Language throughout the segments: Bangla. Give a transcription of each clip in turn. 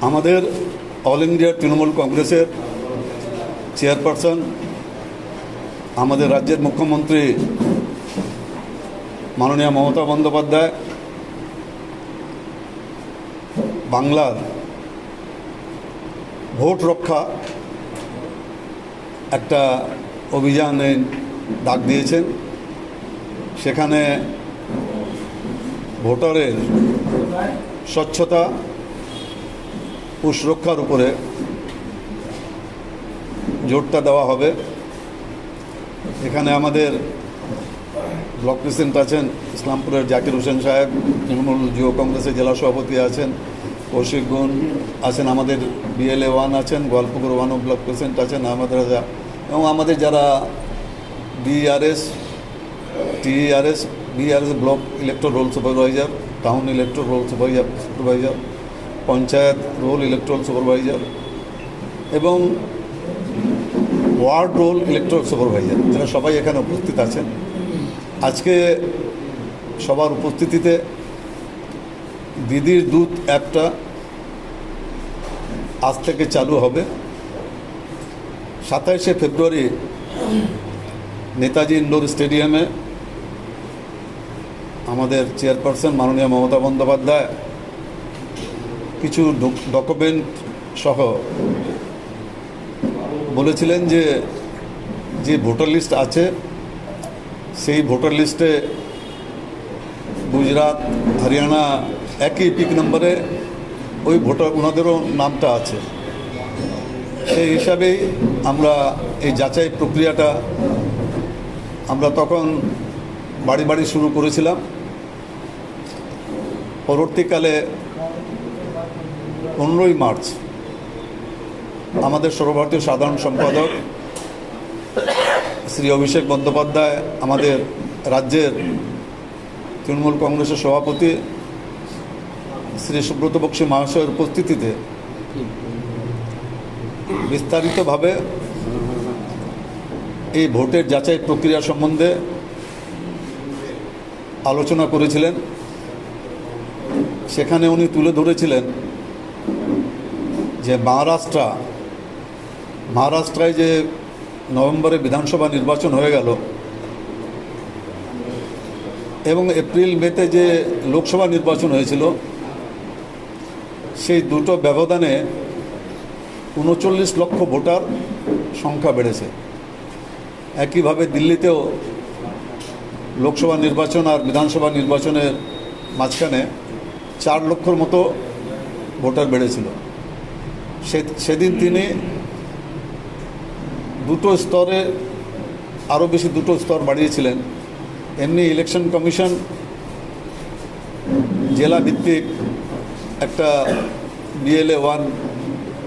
আমাদের অল ইন্ডিয়া তৃণমূল কংগ্রেসের চেয়ারপারসন, আমাদের রাজ্যের মুখ্যমন্ত্রী মাননীয় মমতা বন্দ্যোপাধ্যায় বাংলার ভোট রক্ষা একটা অভিযানে ডাক দিয়েছেন। সেখানে ভোটারের স্বচ্ছতা ও সুরক্ষার উপরে জোরটা দেওয়া হবে। এখানে আমাদের ব্লক প্রেসিডেন্ট আছেন ইসলামপুরের জাকির হোসেন সাহেব, তৃণমূল যুব কংগ্রেসের জেলা সভাপতি আছেন কৌশিক গুণ আছেন, আমাদের BLA 1 আছেন, গোয়ালপুকুর 1 ব্লক প্রেসিডেন্ট আছেন আহমদ রাজা, এবং আমাদের যারা BRS, TERS, BRS block electro roll supervisor, town electro roll supervisor, panchayat roll electoral supervisor এবং ওয়ার্ড রোল ইলেকট্রাল সুপারভাইজার, যারা সবাই এখানে উপস্থিত আছেন। আজকে সবার উপস্থিতিতে দিদির দুধ অ্যাপটা আজ থেকে চালু হবে। 27শে ফেব্রুয়ারি নেতাজি ইন্ডোর স্টেডিয়ামে আমাদের চেয়ারপারসন মাননীয় মমতা বন্দ্যোপাধ্যায় কিছু ডকুমেন্ট সহ বলেছিলেন যে ভোটার লিস্ট আছে সেই ভোটার লিস্টে গুজরাট, হরিয়ানা একই পিক নম্বরে ওই ভোটার ওনাদেরও নামটা আছে। সেই হিসাবেই আমরা এই যাচাই প্রক্রিয়াটা আমরা তখন বাড়ি বাড়ি শুরু করেছিলাম। পরবর্তীকালে 15ই মার্চ আমাদের সর্বভারতীয় সাধারণ সম্পাদক শ্রী অভিষেক বন্দ্যোপাধ্যায়, আমাদের রাজ্যের তৃণমূল কংগ্রেসের সভাপতি শ্রী সুব্রত বক্সী মহাশয়ের উপস্থিতিতে বিস্তারিতভাবে এই ভোটের যাচাই প্রক্রিয়া সম্বন্ধে আলোচনা করেছিলেন। সেখানে উনি তুলে ধরেছিলেন যে মহারাষ্ট্রায় যে নভেম্বরে বিধানসভা নির্বাচন হয়ে গেল এবং এপ্রিল মেতে যে লোকসভা নির্বাচন হয়েছিল, সেই দুটো ব্যবধানে 39 লক্ষ ভোটার সংখ্যা বেড়েছে। একইভাবে দিল্লিতেও লোকসভা নির্বাচন আর বিধানসভা নির্বাচনের মাঝখানে 4 লক্ষর মতো ভোটার বেড়েছিল। সেদিন তিনি দুটো স্তরে আরও বেশি দুটো স্তর বাড়িয়েছিলেন। এমনি ইলেকশন কমিশন জেলা ভিত্তিক একটা BLA 1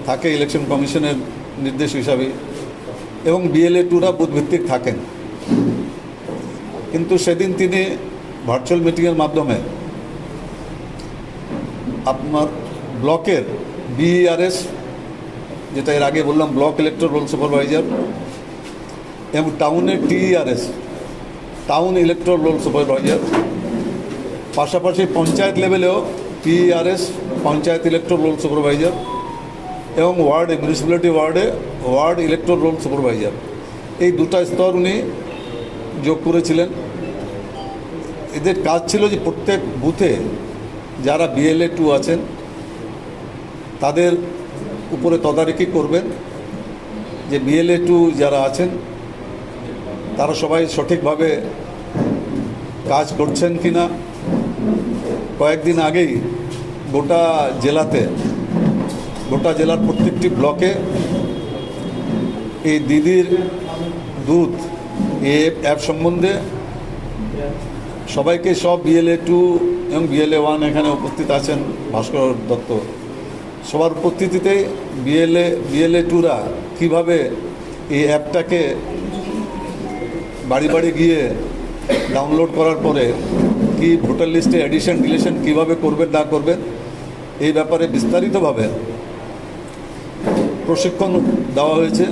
থাকে ইলেকশন কমিশনের নির্দেশ হিসাবে, এবং BLA 2রা বুথ ভিত্তিক থাকেন। কিন্তু সেদিন তিনি ভার্চুয়াল মিটিংয়ের মাধ্যমে আপনার ব্লকের BRS, যেটা এর আগে বললাম ব্লক ইলেকট্রাল রোল সুপারভাইজার, এবং টাউনের TERS, town electoral roll supervisor, পাশাপাশি পঞ্চায়েত লেভেলেও TERS, panchayat electoral roll supervisor, এবং ওয়ার্ডে মিউনিসিপ্যালিটি ওয়ার্ডে ওয়ার্ড ইলেকট্রাল রোল সুপারভাইজার, এই দুটো স্তর উনি যোগ করেছিলেন। এদের কাজ ছিল যে প্রত্যেক বুথে যারা BLA 2 আছেন তাদের উপরে তদারকি করবেন যে BLA 2 যারা আছেন তারা সবাই সঠিকভাবে কাজ করছেন কি না। কয়েকদিন আগেই গোটা জেলার প্রত্যেকটি ব্লকে এই দিদির দুধ অ্যাপ সম্বন্ধে সবাইকে, সব BLA 2 এবং BLA 1 এখানে উপস্থিত আছেন, ভাস্কর দত্ত, সবার উপস্থিতিতে BLA 2রা কীভাবে এই অ্যাপটাকে বাড়ি বাড়ি গিয়ে ডাউনলোড করার পরে কি ভোটার লিস্টে অ্যাডিশন ডিলিশন কীভাবে করবেন না করবেন, এই ব্যাপারে বিস্তারিতভাবে প্রশিক্ষণ দেওয়া হয়েছে।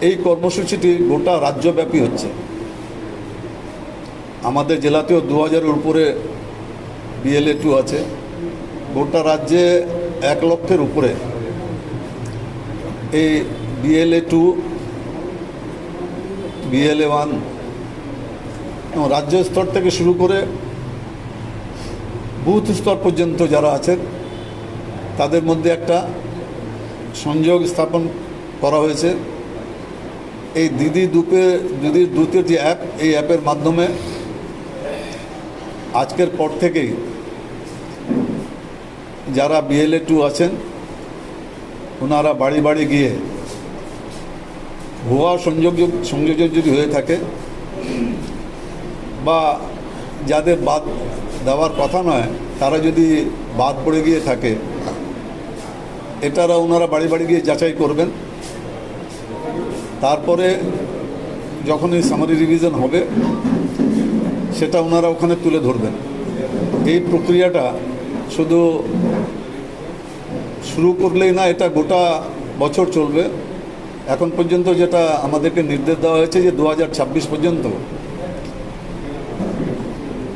এই কর্মসূচিটি গোটা রাজ্যব্যাপী হচ্ছে। আমাদের জেলাতেও 2000-এর উপরে BLA 2 আছে। গোটা রাজ্যে 1 লক্ষের উপরে এই BLA 2, BLA 1 এবং রাজ্য স্তর থেকে শুরু করে বুথ স্তর পর্যন্ত যারা আছেন তাদের মধ্যে একটা সংযোগ স্থাপন করা হয়েছে। এই দিদির দুতের যে অ্যাপ, এই অ্যাপের মাধ্যমে আজকের পর থেকেই যারা BLA 2 আছেন ওনারা বাড়ি বাড়ি গিয়ে ভুয়া সংযোজন যদি হয়ে থাকে বা যাদের বাদ দেওয়ার কথা নয় তারা যদি বাদ পড়ে গিয়ে থাকে, এটারা ওনারা বাড়ি বাড়ি গিয়ে যাচাই করবেন। তারপরে যখন এই সামারি রিভিশন হবে সেটা ওনারা ওখানে তুলে ধরবেন। এই প্রক্রিয়াটা শুধু শুরু করলেই না, এটা গোটা বছর চলবে। এখন পর্যন্ত যেটা আমাদেরকে নির্দেশ দেওয়া হয়েছে যে 2026 পর্যন্ত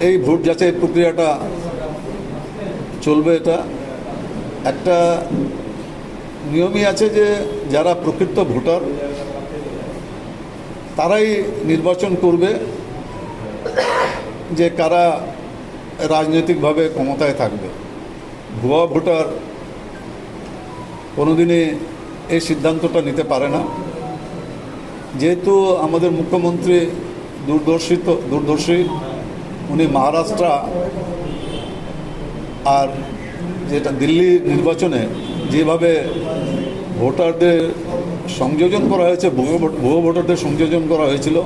এই ভোট যাচাই প্রক্রিয়াটা চলবে। এটা একটা নিয়মই আছে যে যারা প্রকৃত ভোটার তারাই নির্বাচন করবে যে কারা রাজনৈতিকভাবে ক্ষমতায় থাকবে। ভুয়া ভোটার কোনোদিনই এই সিদ্ধান্তটা নিতে পারে না। যেহেতু আমাদের মুখ্যমন্ত্রী দূরদর্শী, উনি মহারাষ্ট্র আর যেটা দিল্লি নির্বাচনে যেভাবে ভোটারদের সংযোজন করা হয়েছে, ভুয়ো ভোটারদের সংযোজন করা হয়েছিল,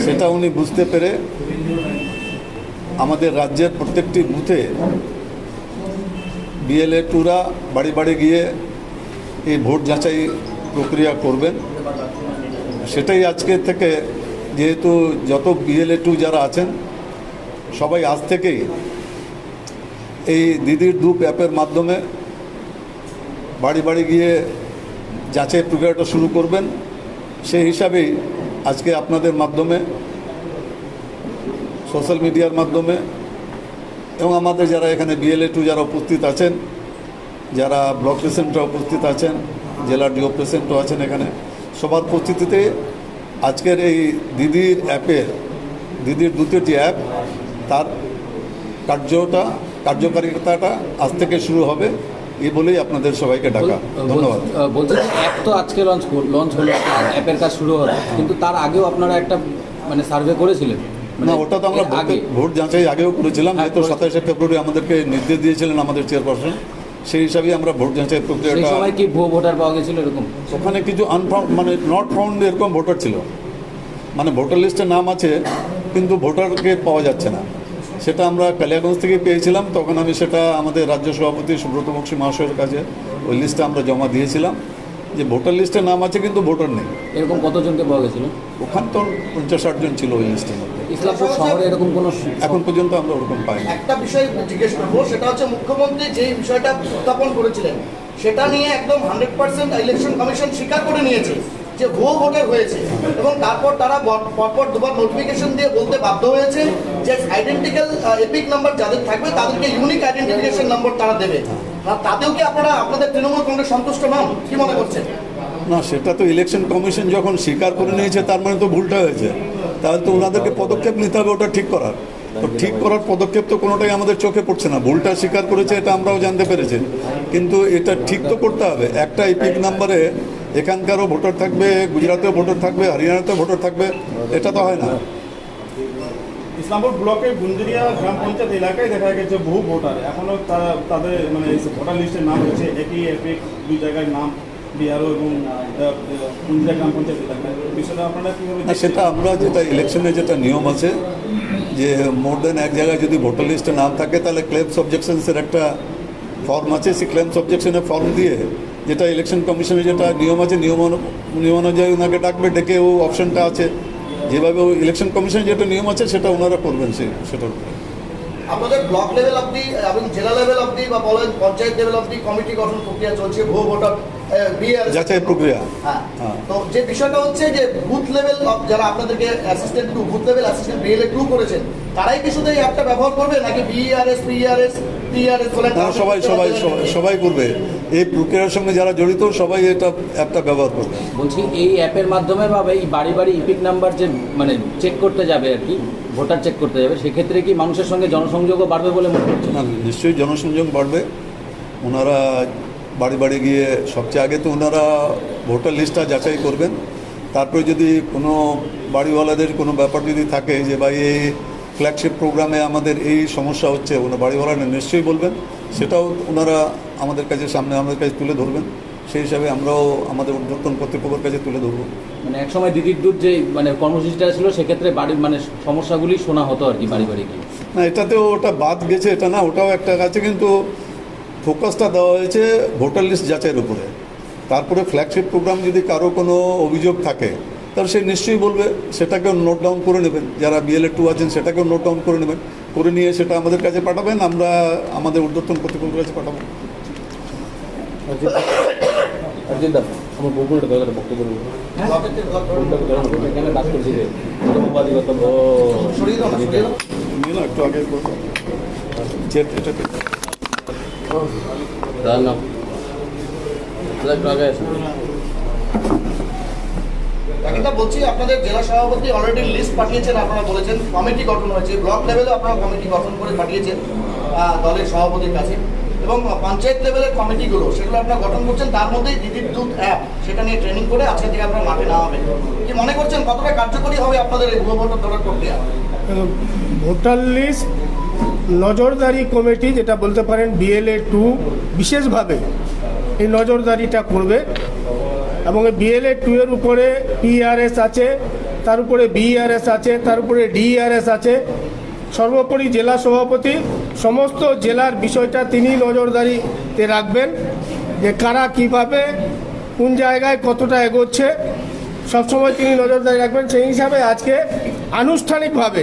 সেটা উনি বুঝতে পেরে আমাদের রাজ্যের প্রত্যেকটি বুথে BLA 2রা বাড়ি বাড়ি গিয়ে এই ভোট যাচাই প্রক্রিয়া করবেন। সেটাই আজকে থেকে, যেহেতু যত BLA 2 যারা আছেন সবাই আজ থেকেই এই দিদির দুপ অ্যাপের মাধ্যমে বাড়ি বাড়ি গিয়ে যাচাই প্রক্রিয়াটা শুরু করবেন। সেই হিসাবেই আজকে আপনাদের মাধ্যমে, সোশ্যাল মিডিয়ার মাধ্যমে এবং আমাদের যারা এখানে BLA 2 যারা উপস্থিত আছেন, যারা ব্লক প্রেসিডেন্টরা উপস্থিত আছেন, জেলার ডিও প্রেসিডেন্টও আছেন, এখানে সবার উপস্থিতিতে আজকের এই দিদির অ্যাপের, দিদির দুতের যে অ্যাপ, তার কার্যকারিতাটা আজ থেকে শুরু হবে, এই বলেই আপনাদের সবাইকে ডাকা। ধন্যবাদ। বলছি অ্যাপ তো আজকে লঞ্চ হলো, অ্যাপের কাজ শুরু হলো, কিন্তু তার আগেও আপনারা একটা সার্ভে করেছিলেন? না, ওটা তো আমরা ভোট যাচাই আগেও করেছিলাম। হয়তো 27শে ফেব্রুয়ারি আমাদেরকে নির্দেশ দিয়েছিলেন আমাদের চেয়ারপারসন, সেই হিসাবেই আমরা ভোট যাচাই প্রক্রিয়াটা। সেই সময় কি ভুয়ো ভোটার পাওয়া গেছিল এরকম? ওখানে কিছু নট ফাউন্ড এরকম ভোটার ছিল, ভোটার লিস্টে নাম আছে কিন্তু ভোটারকে পাওয়া যাচ্ছে না। সেটা আমরা কালিয়াগঞ্জ থেকে পেয়েছিলাম। তখন আমি সেটা আমাদের রাজ্য সভাপতি সুব্রত বক্সী মহাশয়ের কাছে ওই লিস্টটা আমরা জমা দিয়েছিলাম যে ভোটার লিস্টে নাম আছে কিন্তু ভোটার নেই। এরকম কতজনকে পাওয়া গেছিল? ওখানে তো 50-60 জন ছিল ওই লিস্টের মধ্যে। ইসলামপুর শহরে এরকম কোনো এখন পর্যন্ত আমরা ওরকম পাইনি। একটা বিষয় জিজ্ঞেস করবো, সেটা হচ্ছে মুখ্যমন্ত্রী যেই বিষয়টা উত্থাপন করেছিলেন সেটা নিয়ে একদম 100% ইলেকশন কমিশন স্বীকার করে নিয়েছে যে ভুয়ো ভোটার হয়েছে, এবং তারপর তারা পরপর দুবার নোটিফিকেশন দিয়ে বলতে বাধ্য হয়েছে যে আইডেন্টিক্যাল এপিক নাম্বার যাদের থাকবে তাদেরকে ইউনিক আইডেন্টিফিকেশন নম্বর তারা দেবে। তাতেও কি আপনাদের তৃণমূল কংগ্রেস সন্তুষ্ট নন? কি মনে করছেন? না, সেটা তো ইলেকশন কমিশন যখন স্বীকার করে নিয়েছে তার মানে তো ভুলটা হয়েছে। তাহলে তো ওনাদেরকে পদক্ষেপ নিতে হবে ওটা ঠিক করার। তো ঠিক করার পদক্ষেপ তো কোনোটাই আমাদের চোখে পড়ছে না। ভুলটা স্বীকার করেছে এটা আমরাও জানতে পেরেছি, কিন্তু এটা ঠিক তো করতে হবে। একটা এপিক নাম্বারে এখানকারও ভোটার থাকবে, গুজরাটেও ভোটার থাকবে, হরিয়ানাতেও ভোটার থাকবে, এটা তো হয় না। ইসলামপুর ব্লকের গুঞ্জরিয়া গ্রাম পঞ্চায়েত এলাকায় দেখা গেছে বহু ভোটার এখনও তাদের ভোটার লিস্টের নাম হচ্ছে একই এপিক, দুই জায়গায় নাম বিহারও এবং গুঞ্জরিয়া গ্রাম পঞ্চায়েত এলাকায়। বিষয়টা আপনারা কীভাবে? সেটা আমরা যেটা ইলেকশনের যেটা নিয়ম আছে যে মোর দেন এক জায়গায় যদি ভোটার লিস্টে নাম থাকে তাহলে ক্লেমস অবজেকশনসের একটা ফর্ম আছে, সেই ক্লেমস অবজেকশনের ফর্ম দিয়ে যেটা ইলেকশন কমিশনের যেটা নিয়ম আছে নিয়ম অনুযায়ী ওনাকে ডাকবে, ডেকে ও অপশনটা আছে যেভাবে ইলেকশন কমিশনের যেটা নিয়ম আছে সেটা ওনারা করবেন। সেটার উপরে আপনাদের ব্লক লেভেল অবধি এবং জেলা লেভেল অবধি বা বলেন পঞ্চায়েত লেভেল অবধি কমিটি গঠন প্রক্রিয়া চলছে ভুয়ো ভোটার যাচাই প্রক্রিয়া। হ্যাঁ, তো যে বিষয়টা হচ্ছে যে বুথ লেভেল যারা আপনাদেরকে assistant 2 booth level assistant BLA 2 করেছেন তারাই কি শুধু এই অ্যাপটা ব্যবহার করবে নাকি BERS, PERS টিআরএস বলেন, সবাই সবাই সবাই সবাই করবে, এই প্রক্রিয়ার সঙ্গে যারা জড়িত সবাই এটা অ্যাপটা ব্যবহার করবে। বলছি এই অ্যাপের মাধ্যমে বা এই বাড়ি বাড়ি ইপিক নাম্বার যে মানে চেক করতে যাবে আর কি, ভোটার চেক করতে যাবে, সেক্ষেত্রে কি মানুষের সঙ্গে জনসংযোগও বাড়বে বলে মনে করছেন? না, নিশ্চয়ই জনসংযোগ বাড়বে। ওনারা বাড়ি বাড়ি গিয়ে সবচেয়ে আগে তো ওনারা ভোটার লিস্টটা যাচাই করবেন, তারপরে যদি কোনো বাড়িওয়ালাদের কোনো ব্যাপার যদি থাকে যে ভাই এই ফ্ল্যাগশিপ প্রোগ্রামে আমাদের এই সমস্যা হচ্ছে, ওনারা বাড়িওয়ালারা নিশ্চয়ই বলবেন, সেটাও ওনারা আমাদের কাছে আমাদের কাছে তুলে ধরবেন। সেই হিসাবে আমরাও আমাদের ঊর্ধ্বতন কর্তৃপক্ষের কাছে তুলে ধরবো। মানে একসময় দিদির দুধ যে মানে কর্মসূচিটা ছিল, সেক্ষেত্রে বাড়ির মানে সমস্যাগুলি শোনা হতো আর কি বাড়ি বাড়ি গিয়ে। না, এটাতেও ওটা বাদ গেছে এটা না, ওটাও একটা আছে, কিন্তু ফোকাসটা দেওয়া হয়েছে ভোটার লিস্ট যাচাইয়ের উপরে। তারপরে ফ্ল্যাগশিপ প্রোগ্রাম যদি কারো কোনো অভিযোগ থাকে তাহলে সে নিশ্চয়ই বলবে, সেটাকেও নোট ডাউন করে নেবেন, যারা BLA 2 আছেন সেটাকেও নোট ডাউন করে নেবেন, করে নিয়ে সেটা আমাদের কাছে পাঠাবেন, আমরা আমাদের ঊর্ধ্বতন কর্তৃপক্ষের কাছে পাঠাবো। আমার বকুলটা দরকার বক্তব্য দেবো এখানে কাজ করছি যে নিয়ে না একটু আগে করবো এটাতে নাম একটু আগে আছে। এটা বলছি, আপনাদের জেলা সভাপতি অলরেডি লিস্ট পাঠিয়েছেন, আপনারা বলেছেন কমিটি গঠন হয়েছে, ব্লক লেভেলে আপনারা কমিটি গঠন করে পাঠিয়েছেন দলের সভাপতির কাছে, এবং পঞ্চায়েত লেভেলের কমিটিগুলো সেগুলো আপনারা গঠন করছেন, তার মধ্যেই দিদির দুধ অ্যাপ সেটা নিয়ে ট্রেনিং করে আজকে থেকে আপনারা মাঠে নামাবেন। কি মনে করছেন কতটা কার্যকরী হবে আপনাদের এই ভুয়ো ভোটার ধরার প্রক্রিয়া? ভোটার লিস্ট নজরদারি কমিটি, যেটা বলতে পারেন BLA 2 বিশেষভাবে এই নজরদারিটা করবে, এবং এই BLA 2 এর উপরে PRS আছে, তার উপরে BRS আছে, তার উপরে DRS আছে। সর্বোপরি জেলা সভাপতি সমস্ত জেলার বিষয়টা তিনি নজরদারিতে রাখবেন, যে কারা কিভাবে কোন জায়গায় কতটা এগোচ্ছে সবসময় তিনি নজরদারি রাখবেন। সেই হিসাবে আজকে আনুষ্ঠানিকভাবে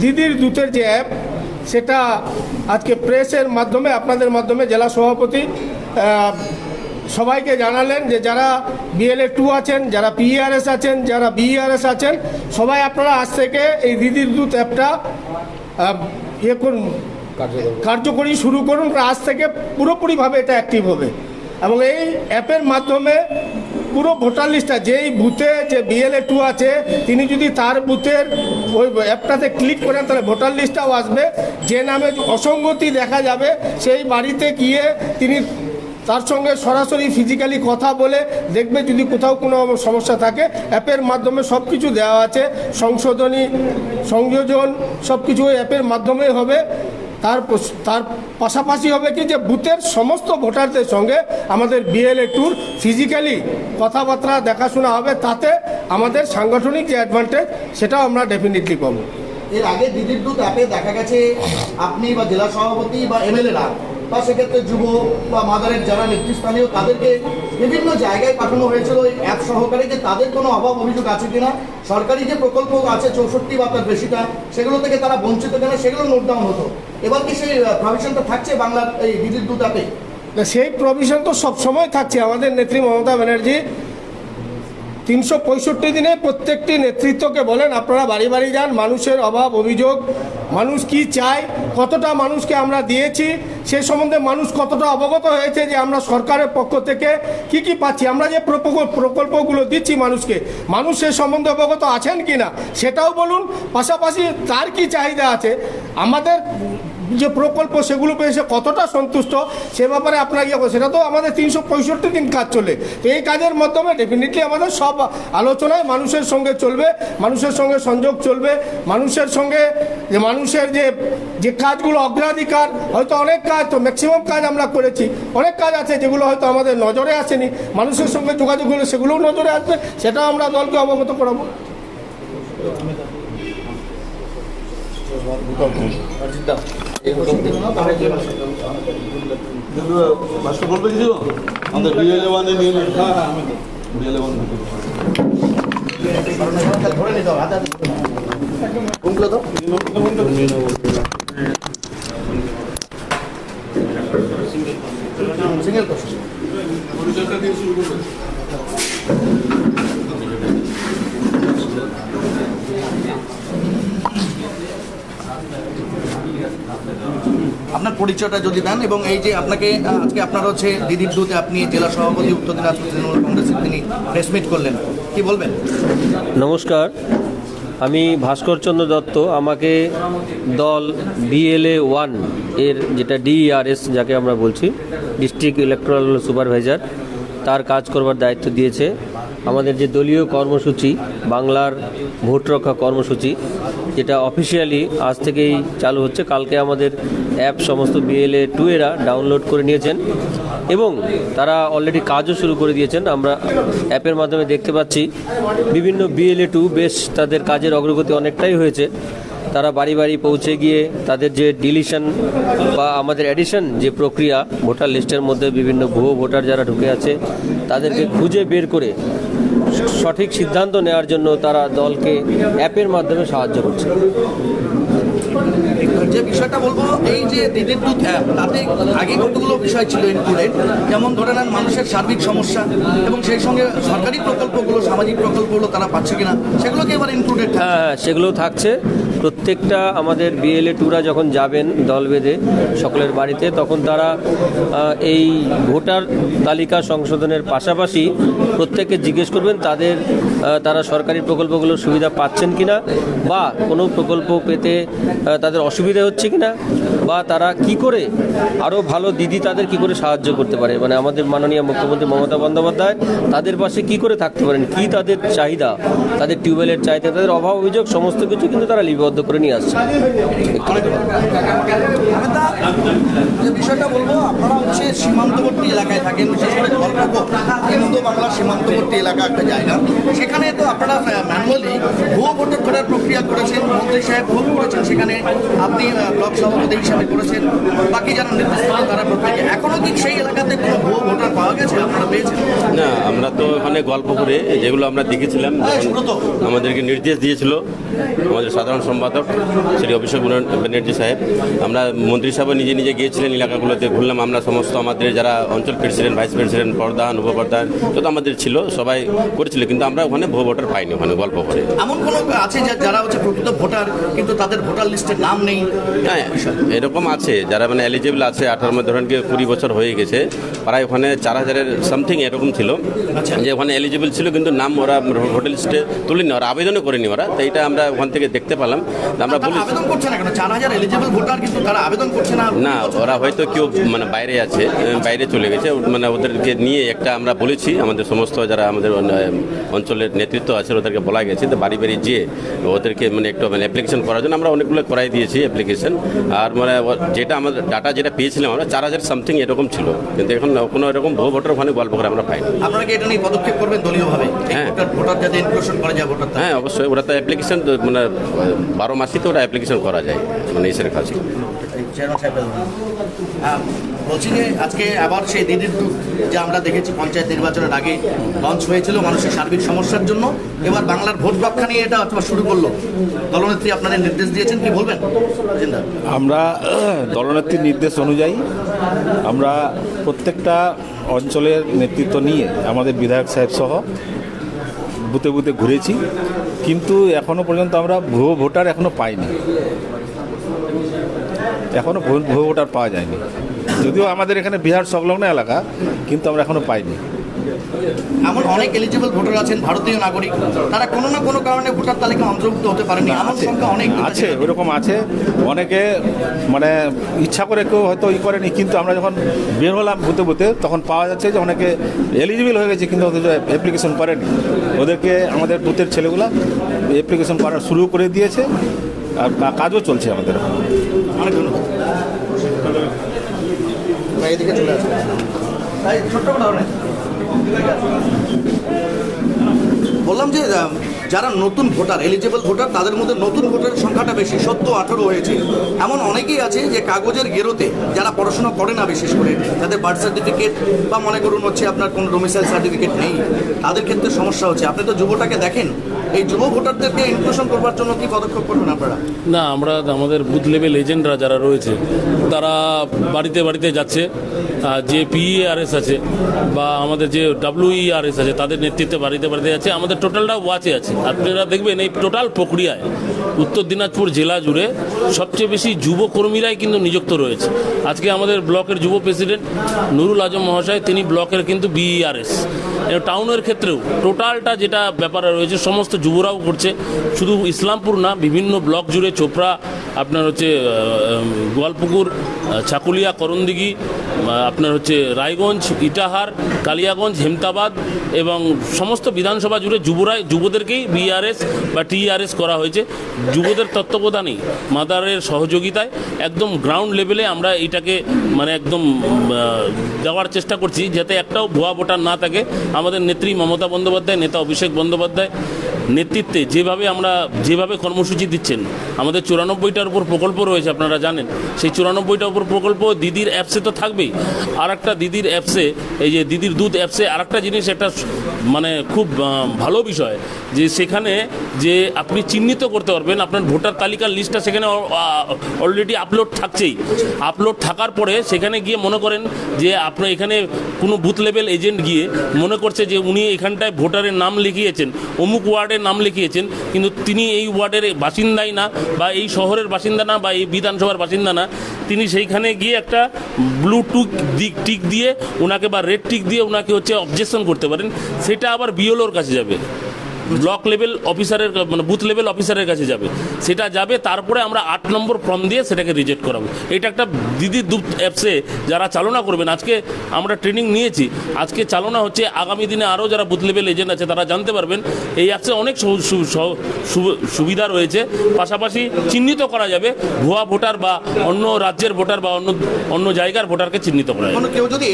দিদির দুধের যে অ্যাপ, সেটা আজকে প্রেসের মাধ্যমে আপনাদের মাধ্যমে জেলা সভাপতি সবাইকে জানালেন যে যারা BLA 2 আছেন, যারা PRS আছেন, যারা BRS আছেন, সবাই আপনারা আজ থেকে এই দিদির দুধ অ্যাপটা করুন, কার্যকরী শুরু করুন। আজ থেকে পুরোপুরিভাবে এটা অ্যাক্টিভ হবে, এবং এই অ্যাপের মাধ্যমে পুরো ভোটার লিস্টটা, যেই বুথে যে BLA 2 আছে তিনি যদি তার বুথের ওই অ্যাপটাতে ক্লিক করেন তাহলে ভোটার লিস্টটাও আসবে, যে নামে অসঙ্গতি দেখা যাবে সেই বাড়িতে গিয়ে তিনি তার সঙ্গে সরাসরি ফিজিক্যালি কথা বলে দেখবে, যদি কোথাও কোনো সমস্যা থাকে অ্যাপের মাধ্যমে সব কিছু দেওয়া আছে, সংশোধনী সংযোজন সব কিছু ওই অ্যাপের মাধ্যমেই হবে। তার পাশাপাশি হবে কি যে বুথের সমস্ত ভোটারদের সঙ্গে আমাদের BLA 2 ফিজিক্যালি কথাবার্তা দেখাশোনা হবে, তাতে আমাদের সাংগঠনিক যে অ্যাডভান্টেজ সেটাও আমরা ডেফিনেটলি পাবো। এর আগে দিদির দুধ অ্যাপে দেখা গেছে আপনি বা জেলা সভাপতি বা MLA-রা বা সেক্ষেত্রে যুব বা মাদারের যারা নেতৃস্থানীয় তাদেরকে বিভিন্ন জায়গায় পাঠানো হয়েছিল এই অ্যাপ সহকারে, যে তাদের কোনো অভাব অভিযোগ আছে কিনা, সরকারি যে প্রকল্প আছে 64 বা তার বেশিটা, সেগুলো থেকে তারা বঞ্চিত কিনা সেগুলো নোট ডাউন হতো। এবার কি সেই প্রভিশনটা থাকছে বাংলার এই দিদির দুধ অ্যাপে? সেই প্রভিশন তো সবসময় থাকছে। আমাদের নেত্রী মমতা ব্যানার্জি 365 দিনে প্রত্যেকটি নেতৃত্বকে বলেন আপনারা বাড়ি বাড়ি যান, মানুষের অভাব অভিযোগ, মানুষ কি চায়, কতটা মানুষকে আমরা দিয়েছি, সে সম্বন্ধে মানুষ কতটা অবগত হয়েছে, যে আমরা সরকারের পক্ষ থেকে কি কি পাচ্ছি, আমরা যে প্রকল্পগুলো দিচ্ছি মানুষকে, মানুষ সে সম্বন্ধে অবগত আছেন কি না সেটাও বলুন। পাশাপাশি তার কি চাহিদা আছে, আমাদের যে প্রকল্প সেগুলো পেয়ে সে কতটা সন্তুষ্ট সে ব্যাপারে আপনারা ইয়ে করে, সেটা তো আমাদের 365 দিন কাজ চলে। তো এই কাজের মাধ্যমে ডেফিনেটলি আমাদের সব আলোচনায় মানুষের সঙ্গে চলবে, মানুষের সঙ্গে সংযোগ চলবে, মানুষের সঙ্গে যে মানুষের যে কাজগুলো অগ্রাধিকার, হয়তো অনেক কাজ তো ম্যাক্সিমাম কাজ আমরা করেছি, অনেক কাজ আছে যেগুলো হয়তো আমাদের নজরে আসেনি, মানুষের সঙ্গে যোগাযোগ হলে সেগুলোও নজরে আসবে, সেটাও আমরা দলকে অবগত করাবো। বলবে কিছু আমাদের BLA 1 নিয়ে BLA 1 ধরে নিতে হবে, হাতে কোনগুলো তো সিঙ্গেল কোশ্চেন। আপনার পরিচয়টা যদি দেন, এবং এই যে আপনাকে আজকে আপনার হচ্ছে দিদির দুধে আপনি জেলা সভাপতি উত্তর দিনাজপুর তৃণমূল কংগ্রেসের তিনি প্রেস মিট করলেন, কি বলবেন? নমস্কার, আমি ভাস্কর চন্দ্র দত্ত। আমাকে দল BLA-1 এর যেটা DERS যাকে আমরা বলছি, ডিস্ট্রিক্ট ইলেকট্রাল সুপারভাইজার, তার কাজ করবার দায়িত্ব দিয়েছে। আমাদের যে দলীয় কর্মসূচি, বাংলার ভোট রক্ষা কর্মসূচি, যেটা অফিসিয়ালি আজ থেকেই চালু হচ্ছে। কালকে আমাদের অ্যাপ সমস্ত BLA-2 এরা ডাউনলোড করে নিয়েছেন এবং তারা অলরেডি কাজও শুরু করে দিয়েছেন। আমরা অ্যাপের মাধ্যমে দেখতে পাচ্ছি বিভিন্ন BLA-2 বেশ তাদের কাজের অগ্রগতি অনেকটাই হয়েছে। তারা বাড়ি বাড়ি পৌঁছে গিয়ে তাদের যে ডিলিশন বা আমাদের অ্যাডিশন যে প্রক্রিয়া, ভোটার লিস্টের মধ্যে বিভিন্ন ভুয়ো ভোটার যারা ঢুকে আছে তাদেরকে খুঁজে বের করে সঠিক সিদ্ধান্ত নেওয়ার জন্য তারা দলকে অ্যাপের মাধ্যমে সাহায্য করছে। যে বিষয়টা বলবো, এই যে দিদির দুধ অ্যাপ, তাতে আগে কতগুলো বিষয় ছিল ইনক্লুডেড, যেমন ধরে নেন মানুষের সার্বিক সমস্যা এবং সেই সঙ্গে সরকারি প্রকল্পগুলো, সামাজিক প্রকল্পগুলো তারা পাচ্ছে কিনা, সেগুলোকে এবার ইনক্লুডেড। হ্যাঁ, সেগুলোও থাকছে। প্রত্যেকটা আমাদের BLA-2রা যখন যাবেন দল বেঁধে সকলের বাড়িতে, তখন তারা এই ভোটার তালিকা সংশোধনের পাশাপাশি প্রত্যেককে জিজ্ঞেস করবেন তারা সরকারি প্রকল্পগুলোর সুবিধা পাচ্ছেন কিনা, বা কোনো প্রকল্প পেতে তাদের অসুবিধা হচ্ছে কিনা, বা তারা কি করে আরও ভালো দিদি তাদের কি করে সাহায্য করতে পারে। মানে আমাদের মাননীয় মুখ্যমন্ত্রী মমতা বন্দ্যোপাধ্যায় তাদের পাশে কি করে থাকতে পারেন, কি তাদের চাহিদা, তাদের টিউবওয়েলের চাহিদা, তাদের অভাব অভিযোগ সমস্ত কিছু কিন্তু তারা লিপিবদ্ধ করে নিয়ে আসছে। যে বিষয়টা বলবো, আপনারা হচ্ছে সীমান্তবর্তী এলাকায় থাকেন, বিশেষ করে হিন্দু বাংলার সীমান্তবর্তী এলাকা একটা জায়গা, সেখানে তো আপনারা ম্যানুয়ালি ভুয়ো ভোটার করার প্রক্রিয়া করেছেন, মন্ত্রী সাহেব ভোট করেছেন, সেখানে আপনি ব্লক সভাপতি হিসাবে করেছেন, বাকি যারা নির্দিষ্ট তারা প্রত্যেকে। এখনো কি সেই এলাকাতে কোনো ভুয়ো ভোটার পাওয়া গেছে, আপনারা পেয়েছেন? না, আমরা তো ওখানে গল্প করে যেগুলো আমরা দেখেছিলাম, আমাদেরকে নির্দেশ দিয়েছিল আমাদের সাধারণ সম্পাদক শ্রী অভিষেক ব্যানার্জি সাহেব, আমরা মন্ত্রী সাহেব নিজে নিজে গিয়েছিলেন, এলাকাগুলোতে ঘুরলাম। আমরা সমস্ত আমাদের যারা অঞ্চল প্রেসিডেন্ট, ভাইস প্রেসিডেন্ট, প্রধান, উপপ্রধান যত আমাদের ছিল সবাই করেছিল, কিন্তু আমরা ওখানে ভুয়ো ভোটার পাইনি। ওখানে গল্প করে এমন কোনো আছে যারা হচ্ছে প্রকৃত ভোটার কিন্তু তাদের ভোটার লিস্টে নাম নেই? হ্যাঁ, এরকম আছে যারা মানে এলিজিবল আছে, 18 মধ্যে ধরেন 20 বছর হয়ে গেছে, প্রায় ওখানে 4000-এর সামথিং এরকম ছিল যে ওখানে এলিজিবল ছিল, কিন্তু নাম ওরা ভোটার লিস্টে তুলেনি, ওরা আবেদনও করেনি ওরা। তো এইটা আমরা ওখান থেকে দেখতে পেলাম। আমরা বলি আবেদন করছে না কেন? 4000 এলিজিবল ভোটার কিন্তু তারা আবেদন করছে না। না, ওরা হয়তো কেউ মানে বাইরে আছে, বাইরে চলে গেছে, মানে ওদেরকে নিয়ে একটা আমরা বলেছি, আমাদের সমস্ত যারা আমাদের অঞ্চলের নেতৃত্ব আছে ওদেরকে বলা গেছে তো বাড়ি বাড়ি যেয়ে ওদেরকে মানে একটু মানে অ্যাপ্লিকেশন করার জন্য আমরা অনেকগুলো করাই দিয়েছি অ্যাপ্লিকেশন। আর মানে যেটা আমাদের ডাটা যেটা পেয়েছিলাম আমরা 4000 সামথিং এরকম ছিল, কিন্তু এখন কোনো এরকম ভুয়ো ভোটার ওখানে গল্প করে আমরা পাইনি। আপনারা কি এটা নিয়ে পদক্ষেপ করবেন দলীয়ভাবে? হ্যাঁ, ভোটার যাতে ইনক্লুশন করা যায় ভোটার। হ্যাঁ, অবশ্যই। ওরা তো অ্যাপ্লিকেশন মানে 12 মাসই তো ওরা অ্যাপ্লিকেশন করা যায় মানে এসের কাছে। বলছি যে আজকে আবার সেই দিদির দুধ যে আমরা দেখেছি পঞ্চায়েত নির্বাচনের আগে লঞ্চ হয়েছিল মানুষের সার্বিক সমস্যার জন্য, এবার বাংলার ভোট রক্ষা নিয়ে এটা শুরু করলো। দলনেত্রী আপনাদের নির্দেশ দিয়েছেন, কি বলবেন? আমরা দলনেত্রীর নির্দেশ অনুযায়ী আমরা প্রত্যেকটা অঞ্চলের নেতৃত্ব নিয়ে আমাদের বিধায়ক সাহেব সহ বুথে বুথে ঘুরেছি, কিন্তু এখনও পর্যন্ত আমরা ভুয়ো ভোটার এখনও পাইনি। এখনও ভুয়ো ভোটার পাওয়া যায়নি, যদিও আমাদের এখানে বিহার সংলগ্ন এলাকা, কিন্তু আমরা এখনও পাইনি। এমন অনেক এলিজিবল ভোটার আছেন, ভারতীয় নাগরিক, তারা কোনো না কোনো কারণে ভোটার তালিকা অন্তর্ভুক্ত হতে পারেনি। আমার সংখ্যা অনেক আছে, ওইরকম আছে। অনেকে মানে ইচ্ছা করে কেউ হয়তো করেনি, কিন্তু আমরা যখন বের হলাম বুথে বুথে তখন পাওয়া যাচ্ছে যে অনেকে এলিজিবল হয়ে গেছে কিন্তু অ্যাপ্লিকেশন করেনি। ওদেরকে আমাদের বুথের ছেলেগুলা অ্যাপ্লিকেশন করা শুরু করে দিয়েছে, আর কাজও চলছে আমাদের। অনেক ধন্যবাদ। এদিকে চলে আসবে ছোট্ট করে বললাম যে যারা নতুন ভোটার, এলিজিবল ভোটার, তাদের মধ্যে নতুন ভোটারের সংখ্যাটা বেশি, 17-18 হয়েছে। এমন অনেকেই আছে যে কাগজের গেরোতে যারা পড়াশোনা করে না, বিশেষ করে যাদের বার্থ সার্টিফিকেট বা মনে করুন হচ্ছে আপনার কোনো ডোমিসাইল সার্টিফিকেট নেই, তাদের ক্ষেত্রে সমস্যা হচ্ছে। আপনি তো যুবটাকে দেখেন, এই যুব ভোটারদেরকে ইনক্লুশন করবার জন্য কি পদক্ষেপ করবেন আপনারা? না, আমরা আমাদের বুথ লেভেল এজেন্টরা যারা রয়েছে তারা বাড়িতে বাড়িতে যাচ্ছে, যে PERS আছে বা আমাদের যে WERS আছে তাদের নেতৃত্বে বাড়িতে বাড়িতে যাচ্ছে। আমাদের টোটালটা ওয়াচে আছে। আপনারা দেখবেন এই টোটাল প্রক্রিয়ায় উত্তর দিনাজপুর জেলা জুড়ে সবচেয়ে বেশি যুব কর্মীরাই কিন্তু নিযুক্ত রয়েছে। আজকে আমাদের ব্লকের যুব প্রেসিডেন্ট নুরুল আজম মহাশয়, তিনি ব্লকের কিন্তু বিইআরএস। টাউনের ক্ষেত্রেও টোটালটা যেটা ব্যাপারে রয়েছে সমস্ত যুবরাও করছে, শুধু ইসলামপুর না, বিভিন্ন ব্লক জুড়ে, চোপড়া, আপনার হচ্ছে গোয়ালপুকুর, চাকুলিয়া, করণদিঘি, আপনার হচ্ছে রায়গঞ্জ, ইটাহার, কালিয়াগঞ্জ, হেমতাবাদ এবং সমস্ত বিধানসভা জুড়ে যুবদেরকেই বিআরএস বা টিআরএস করা হয়েছে। যুবদের তত্ত্বাবধানেই, মাদারের সহযোগিতায় একদম গ্রাউন্ড লেভেলে আমরা এইটাকে মানে একদম দেওয়ার চেষ্টা করছি, যাতে একটাও ভুয়া ভোটার না থাকে। আমাদের নেত্রী মমতা বন্দ্যোপাধ্যায়, নেতা অভিষেক বন্দ্যোপাধ্যায় নেতৃত্বে যেভাবে কর্মসূচি দিচ্ছেন, আমাদের 94টার উপর প্রকল্প রয়েছে, আপনারা জানেন। সেই 94টার উপর প্রকল্প দিদির অ্যাপসে তো থাকবেই। আর একটা দিদির অ্যাপসে, এই যে দিদির দুধ অ্যাপসে আর একটা জিনিস, একটা মানে খুব ভালো বিষয়, যে সেখানে যে আপনি চিহ্নিত করতে পারবেন আপনার ভোটার তালিকার লিস্টটা সেখানে অলরেডি আপলোড থাকছেই। আপলোড থাকার পরে সেখানে গিয়ে মনে করেন যে আপনার এখানে কোনো বুথ লেভেল এজেন্ট গিয়ে মনে করছে যে উনি এখানটায় ভোটারের নাম লিখিয়েছেন, অমুক ওয়ার্ডের নাম লিখিয়েছেন, কিন্তু তিনি এই ওয়ার্ডের বাসিন্দাই না, বা এই শহরের বাসিন্দা না, বা এই বিধানসভার বাসিন্দা না, তিনি সেইখানে গিয়ে একটা ব্লু টিক দিয়ে ওনাকে, বা রেড টিক দিয়ে ওনাকে হচ্ছে অবজেকশন করতে পারেন। সেটা আবার বিএলওর কাছে যাবে, ব্লক লেভেল অফিসারের মানে বুথ লেভেল অফিসারের কাছে যাবে। সেটা যাবে, তারপরে আমরা 8 নম্বর ফর্ম দিয়ে সেটাকে রিজেক্ট করাবো। এটা একটা দিদির দুধ অ্যাপসে যারা চালনা করবেন, আজকে আমরা ট্রেনিং নিয়েছি, আজকে চালনা হচ্ছে। আগামী দিনে আরও যারা বুথ লেভেল এজেন্ট আছে তারা জানতে পারবেন এই অ্যাপসে অনেক সুবিধা রয়েছে। পাশাপাশি চিহ্নিত করা যাবে ভুয়া ভোটার বা অন্য রাজ্যের ভোটার বা অন্য জায়গার ভোটারকে চিহ্নিত করা যাবে। কেউ যদি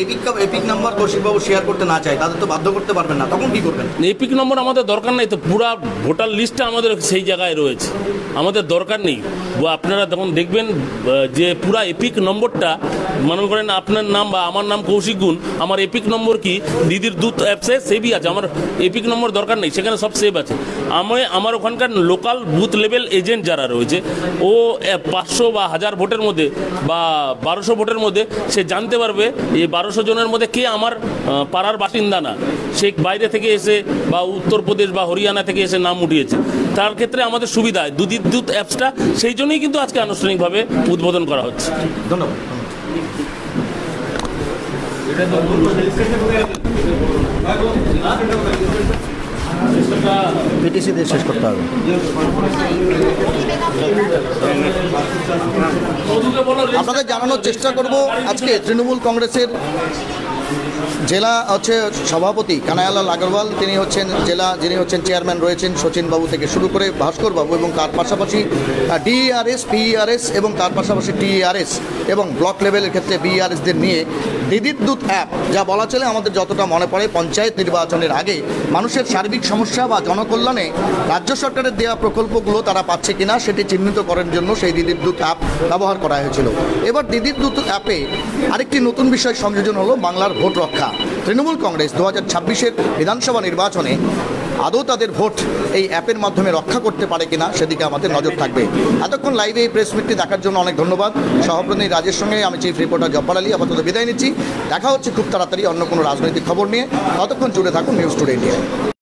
এপিক নাম্বার কৌশিকবাবু শেয়ার করতে না চায়, তাদের তো বাধ্য করতে পারবেন না, তখন কি করবেন? এপিক নম্বর আমাদের দরকার নেই তো, পুরা ভোটার লিস্টটা আমাদের সেই জায়গায় রয়েছে, আমাদের দরকার নেই। আপনারা তখন দেখবেন যে পুরা এপিক নম্বরটা, মনে করেন আপনার নাম বা আমার নাম কৌশিক গুণ, আমার এপিক নম্বর কি দিদির দুধ অ্যাপসে সেভই আছে, আমার এপিক নম্বর দরকার নেই, সেখানে সব সেভ আছে। আমার ওখানকার লোকাল বুথ লেভেল এজেন্ট যারা রয়েছে, ও 500 বা 1000 ভোটের মধ্যে বা 1200 ভোটের মধ্যে সে জানতে পারবে এই 1200 জনের মধ্যে কে আমার পাড়ার বাসিন্দা না, সে বাইরে থেকে এসে বা উত্তরপ্রদেশ বা হরিয়ানা থেকে এসে নাম উঠিয়েছে। তার ক্ষেত্রে আমাদের সুবিধা দিদির দুধ অ্যাপসটা, সেই জন্যই কিন্তু আজকে আনুষ্ঠানিকভাবে উদ্বোধন করা হচ্ছে। ধন্যবাদ। পিটিসি দিয়ে শেষ করতে হবে। আপনাদের জানানোর চেষ্টা করব, আজকে তৃণমূল কংগ্রেসের জেলা সভাপতি কানাইলাল আগরওয়াল, তিনি যিনি হচ্ছেন চেয়ারম্যান রয়েছেন শচীনবাবু থেকে শুরু করে ভাস্করবাবু, এবং তার পাশাপাশি ডিইআরএস, পিইআরএস এবং তার পাশাপাশি টিইআরএস এবং ব্লক লেভেলের ক্ষেত্রে বিইআরএসদের নিয়ে দিদির দুধ অ্যাপ, যা বলা চলে আমাদের যতটা মনে পড়ে পঞ্চায়েত নির্বাচনের আগে মানুষের সার্বিক সমস্যা বা জনকল্যাণে রাজ্য সরকারের দেওয়া প্রকল্পগুলো তারা পাচ্ছে কিনা সেটি চিহ্নিত করার জন্য সেই দিদির দুধ অ্যাপ ব্যবহার করা হয়েছিল। এবার দিদির দুধ অ্যাপে আরেকটি নতুন বিষয় সংযোজন হলো বাংলার ভোট রক্ষা। তৃণমূল কংগ্রেস 2026-এর বিধানসভা নির্বাচনে আদৌ তাদের ভোট এই অ্যাপের মাধ্যমে রক্ষা করতে পারে কিনা সেদিকে আমাদের নজর থাকবে। এতক্ষণ লাইভে এই প্রেস মিটটি দেখার জন্য অনেক ধন্যবাদ। সহপ্রতিনিধি রাজের সঙ্গে আমি চিফ রিপোর্টার জব্বার আলী আপাতত বিদায় নিচ্ছি। দেখা হচ্ছে খুব তাড়াতাড়ি অন্য কোনো রাজনৈতিক খবর নিয়ে। ততক্ষণ জুড়ে থাকুন নিউজ টুডে ইন্ডিয়া।